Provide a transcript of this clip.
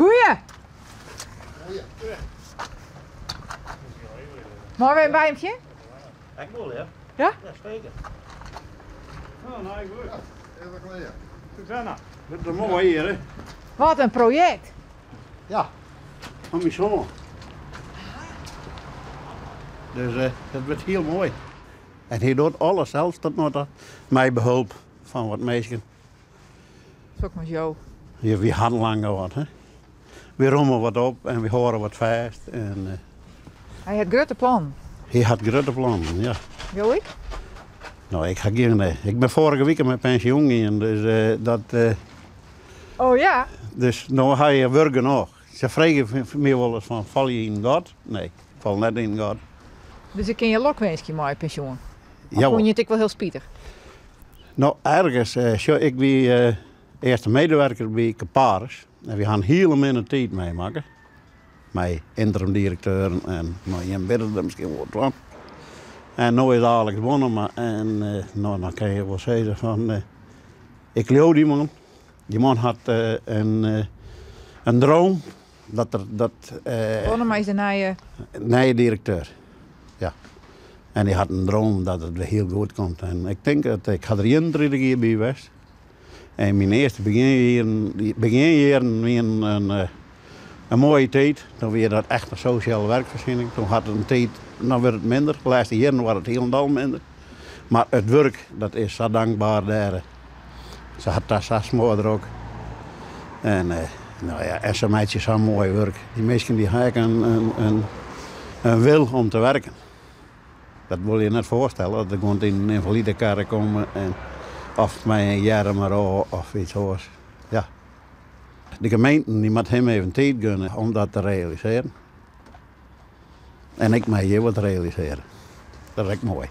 Goeie! Mogen we een bijmtje? Ik wil, ja. Ja? Ja, zeker. Oh, nou, goed. Even geleden. Susanna, dit is mooi hier, hè? Wat een project! Ja, van mijn zoon. Dus dat wordt heel mooi. En hij doet alles zelf tot nog dat mij behulp van wat meisjes. Dat is ook maar zo. Hier, we hadden langer wat, hè. We rommen wat op en we horen wat vast. En Hij had grote plan. hij had grote plannen, ja. Wil ik? Nou, ik ga geen. Ik ben vorige week met pensioen in, dus Oh ja? dus nou ga je werken nog. Ze vragen me wel eens van, val je in God? Nee, ik val net in God. Dus ik ken je lokwenskje mooi pensioen. Of Jawel. vond je het ook wel heel spietig? Nou, ergens, ik ben eerste medewerker bij Caparis. En we gaan hele minder tijd meemaken. Met interim directeuren en nou, je bidden er misschien wat van. En nu is Alex gewonnen, maar nou, dan kan je wel zeggen van, ik geloof die man. Die man had een droom dat Bonema is de nieuwe... nee, directeur. Ja. En die had een droom dat het weer heel goed komt. En ik denk dat ik had er 31 keer bij geweest. En mijn eerste beginjaren weer een mooie tijd. Toen weer dat echt een sociale werkvoorziening. Toen had het een tijd, dan werd het minder. De laatste jaren was het helemaal minder. Maar het werk, dat is zo dankbaar daar. Ze had daar zes moeder ook. En nou ja, en ze maakt zo mooi werk. Die mensen die hebben een wil om te werken. Dat wil je net voorstellen, dat er gewoon in een invalide karren komen en of met een jarrenmaro of iets hoors. Ja. De gemeente die moet hem even tijd gunnen om dat te realiseren. En ik mag je wat realiseren. Dat is echt mooi.